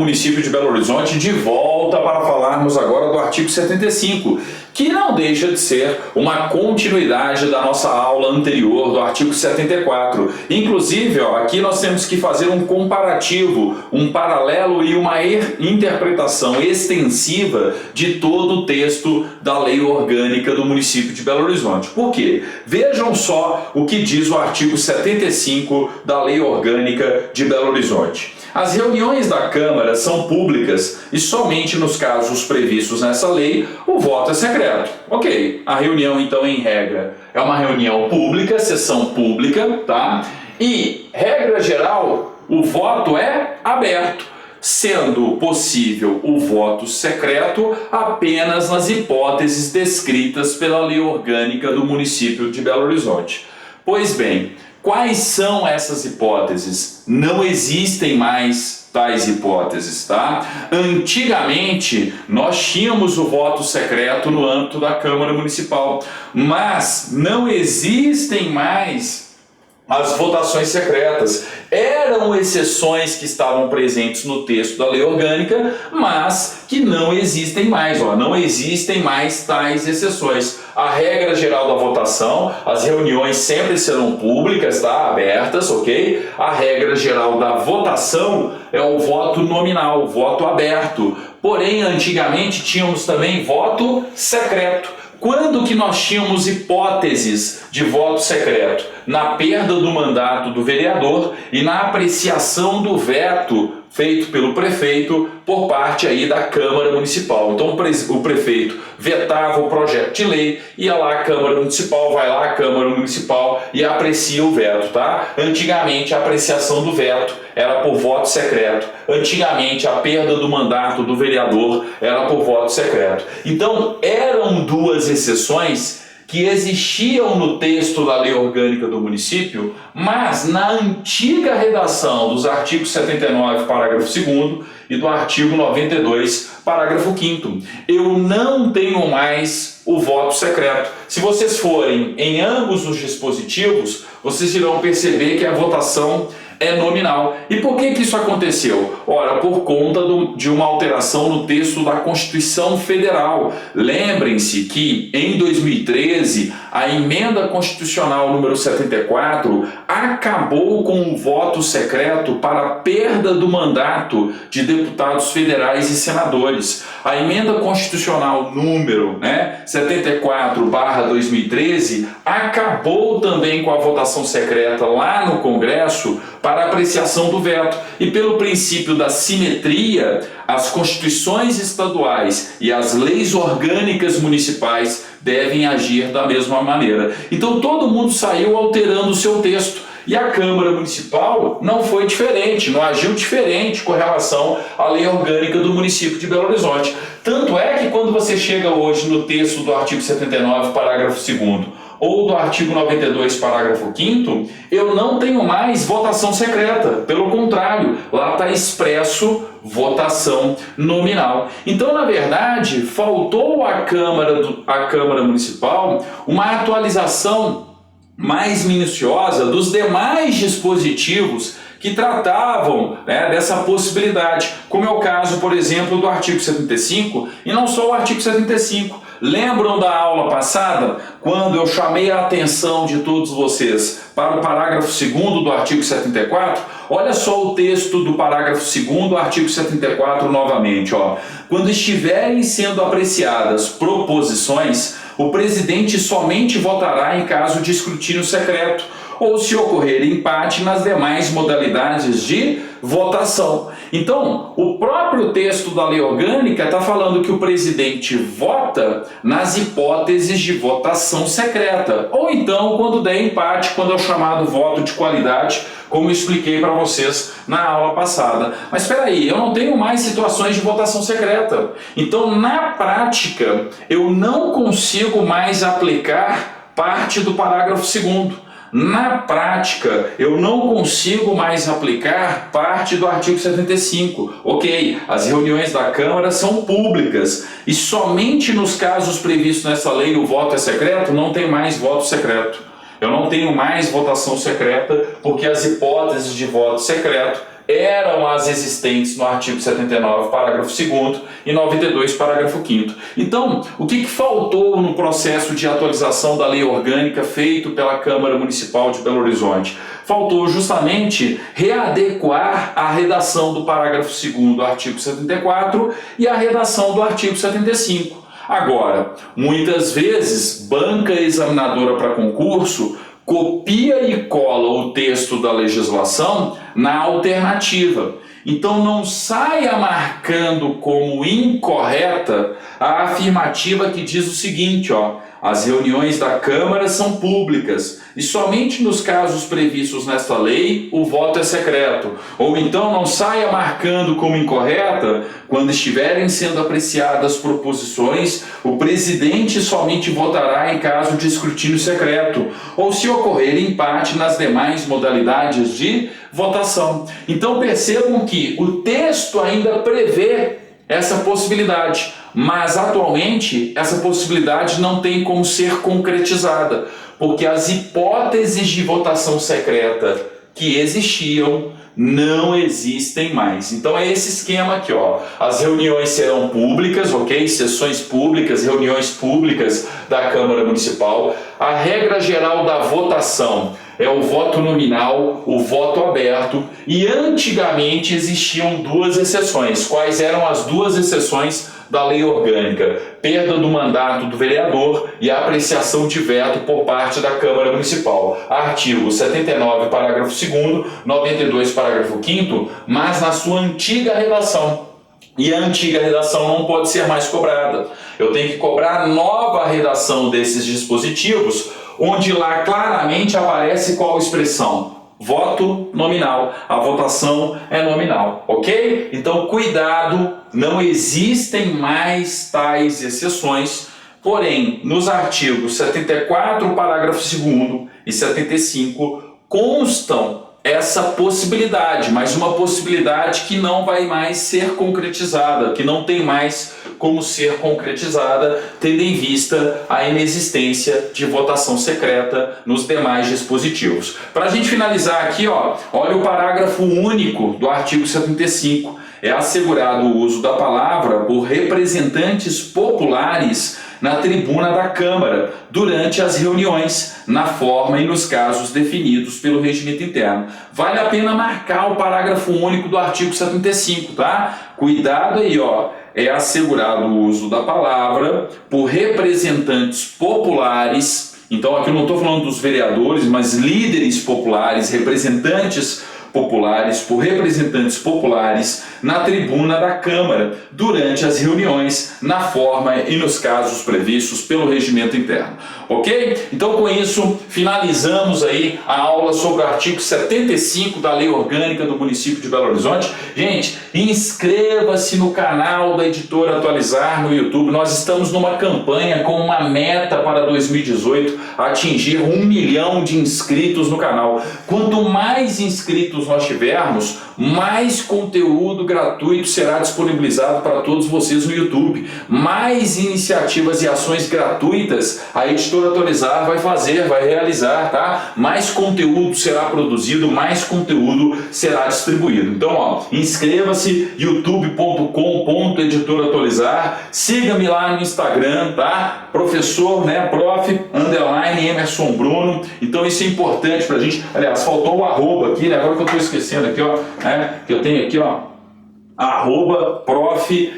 município de Belo Horizonte de volta para falarmos agora do artigo 75, que não deixa de ser uma continuidade da nossa aula anterior do artigo 74. Inclusive, aqui nós temos que fazer um comparativo, um paralelo e uma interpretação extensiva de todo o texto da Lei Orgânica do município de Belo Horizonte. Por quê? Vejam só o que diz o artigo 75 da Lei Orgânica de Belo Horizonte. As reuniões da Câmara são públicas e somente nos casos previstos nessa lei o voto é secreto. Ok, a reunião então em regra é uma reunião pública, sessão pública, tá? E, regra geral, o voto é aberto, sendo possível o voto secreto apenas nas hipóteses descritas pela Lei Orgânica do município de Belo Horizonte. Pois bem, quais são essas hipóteses? Não existem mais tais hipóteses, tá? Antigamente, nós tínhamos o voto secreto no âmbito da Câmara Municipal, mas não existem mais as votações secretas. Eram exceções que estavam presentes no texto da Lei Orgânica, mas que não existem mais, não existem mais tais exceções. A regra geral da votação, as reuniões sempre serão públicas, tá? Abertas, ok? A regra geral da votação é o voto nominal, o voto aberto. Porém, antigamente tínhamos também voto secreto. Quando que nós tínhamos hipóteses de voto secreto? Na perda do mandato do vereador e na apreciação do veto feito pelo prefeito por parte aí da Câmara Municipal. Então o prefeito vetava o projeto de lei, ia lá a Câmara Municipal, vai lá a Câmara Municipal e aprecia o veto, tá? Antigamente a apreciação do veto era por voto secreto. Antigamente a perda do mandato do vereador era por voto secreto. Então eram duas exceções que existiam no texto da Lei Orgânica do município, mas na antiga redação dos artigos 79, parágrafo 2º e do artigo 92, parágrafo 5º. Eu não tenho mais o voto secreto. Se vocês forem em ambos os dispositivos, vocês irão perceber que a votação é nominal. E por que isso aconteceu? Ora, por conta de uma alteração no texto da Constituição Federal. Lembrem-se que em 2013, a emenda constitucional número 74 acabou com o voto secreto para a perda do mandato de deputados federais e senadores. A emenda constitucional número 74/2013 acabou também com a votação secreta lá no Congresso para apreciação do veto. E pelo princípio da simetria, as constituições estaduais e as leis orgânicas municipais devem agir da mesma maneira. Então todo mundo saiu alterando o seu texto. E a Câmara Municipal não foi diferente, não agiu diferente com relação à Lei Orgânica do município de Belo Horizonte. Tanto é que quando você chega hoje no texto do artigo 79, parágrafo 2º, ou do artigo 92, parágrafo 5º, eu não tenho mais votação secreta. Pelo contrário, lá está expresso votação nominal. Então, na verdade, faltou à Câmara Municipal uma atualização mais minuciosa dos demais dispositivos que tratavam dessa possibilidade, como é o caso, por exemplo, do artigo 75, e não só o artigo 75. Lembram da aula passada, quando eu chamei a atenção de todos vocês para o parágrafo 2º do artigo 74? Olha só o texto do parágrafo 2º do artigo 74 novamente. Quando estiverem sendo apreciadas proposições, o presidente somente votará em caso de escrutínio secreto, ou se ocorrer empate nas demais modalidades de votação. Então, o próprio texto da Lei Orgânica está falando que o presidente vota nas hipóteses de votação secreta, ou então quando der empate, quando é o chamado voto de qualidade, como eu expliquei para vocês na aula passada. Mas espera aí, eu não tenho mais situações de votação secreta. Então, na prática, eu não consigo mais aplicar parte do parágrafo 2º. Na prática, eu não consigo mais aplicar parte do artigo 75. Ok, as reuniões da Câmara são públicas e somente nos casos previstos nessa lei o voto é secreto, não tem mais voto secreto. Eu não tenho mais votação secreta porque as hipóteses de voto secreto eram as existentes no artigo 79, parágrafo 2º e 92, parágrafo 5º. Então, o que faltou no processo de atualização da lei orgânica feito pela Câmara Municipal de Belo Horizonte? Faltou justamente readequar a redação do parágrafo 2º do artigo 74 e a redação do artigo 75. Agora, muitas vezes, banca examinadora para concurso copia e cola o texto da legislação na alternativa. Então não saia marcando como incorreta a afirmativa que diz o seguinte, as reuniões da Câmara são públicas e somente nos casos previstos nesta lei o voto é secreto. Ou então não saia marcando como incorreta quando estiverem sendo apreciadas proposições, o presidente somente votará em caso de escrutínio secreto, ou se ocorrer empate nas demais modalidades de votação. Então percebam que o texto ainda prevê essa possibilidade, mas atualmente essa possibilidade não tem como ser concretizada, porque as hipóteses de votação secreta que existiam não existem mais. Então é esse esquema aqui, as reuniões serão públicas, ok? Sessões públicas, reuniões públicas da Câmara Municipal. A regra geral da votação é o voto nominal, o voto aberto, e antigamente existiam duas exceções. Quais eram as duas exceções da lei orgânica? Perda do mandato do vereador e a apreciação de veto por parte da Câmara Municipal. Artigo 79, parágrafo 2º, 92, parágrafo 5º, mas na sua antiga redação. E a antiga redação não pode ser mais cobrada. Eu tenho que cobrar a nova redação desses dispositivos, onde lá claramente aparece qual expressão? Voto nominal. A votação é nominal, ok? Então cuidado, não existem mais tais exceções, porém nos artigos 74, parágrafo 2º e 75 constam essa possibilidade, mas uma possibilidade que não vai mais ser concretizada, que não tem mais como ser concretizada, tendo em vista a inexistência de votação secreta nos demais dispositivos. Para a gente finalizar aqui, olha o parágrafo único do artigo 75. É assegurado o uso da palavra por representantes populares na tribuna da Câmara, durante as reuniões, na forma e nos casos definidos pelo regimento interno. Vale a pena marcar o parágrafo único do artigo 75, tá? Cuidado aí, é assegurado o uso da palavra por representantes populares. Então aqui eu não estou falando dos vereadores, mas líderes populares, representantes populares, por representantes populares na tribuna da Câmara, durante as reuniões, na forma e nos casos previstos pelo regimento interno. Ok? Então com isso, finalizamos aí a aula sobre o artigo 75 da Lei Orgânica do município de Belo Horizonte. Gente, inscreva-se no canal da Editora Atualizar no YouTube. Nós estamos numa campanha com uma meta para 2018, atingir 1 milhão de inscritos no canal. Quanto mais inscritos nós tivermos, mais conteúdo gratuito será disponibilizado para todos vocês no YouTube. Mais iniciativas e ações gratuitas a Editora Atualizar vai realizar, tá? Mais conteúdo será produzido, mais conteúdo será distribuído. Então, inscreva-se, youtube.com/editoratualizar. Siga-me lá no Instagram, tá? Professor, prof. Emerson Bruno. Então isso é importante pra gente. Aliás, faltou o arroba aqui, agora que eu tô esquecendo aqui, que eu tenho aqui, arroba prof.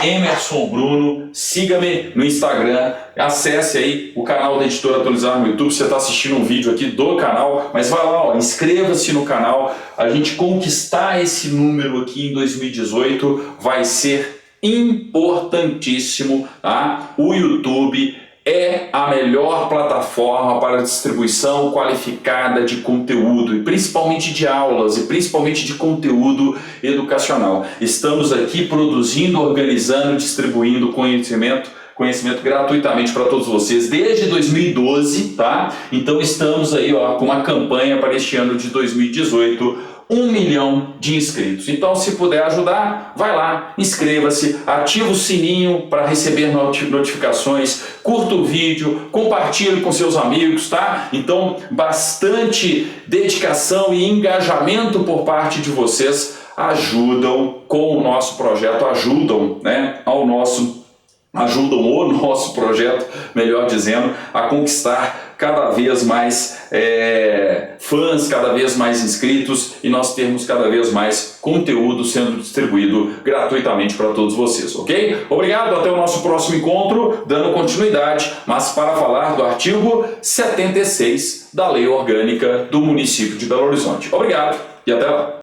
Emerson Bruno. Siga-me no Instagram, acesse aí o canal da Editora Atualizar no YouTube. Você está assistindo um vídeo aqui do canal, mas vai lá, inscreva-se no canal. A gente conquistar esse número aqui em 2018 vai ser importantíssimo, tá? O YouTube é a melhor plataforma para distribuição qualificada de conteúdo, e principalmente de aulas, e principalmente de conteúdo educacional. Estamos aqui produzindo, organizando, distribuindo conhecimento conhecimento gratuitamente para todos vocês desde 2012, tá? Então estamos aí, ó, com uma campanha para este ano de 2018, 1 milhão de inscritos. Então, se puder ajudar, vai lá, inscreva-se, ativa o sininho para receber notificações, curta o vídeo, compartilhe com seus amigos, tá? Então, bastante dedicação e engajamento por parte de vocês ajudam com o nosso projeto, ajudam o nosso projeto, melhor dizendo, a conquistar cada vez mais fãs, cada vez mais inscritos e nós termos cada vez mais conteúdo sendo distribuído gratuitamente para todos vocês, ok? Obrigado, até o nosso próximo encontro, dando continuidade, mas para falar do artigo 76 da Lei Orgânica do município de Belo Horizonte. Obrigado e até lá!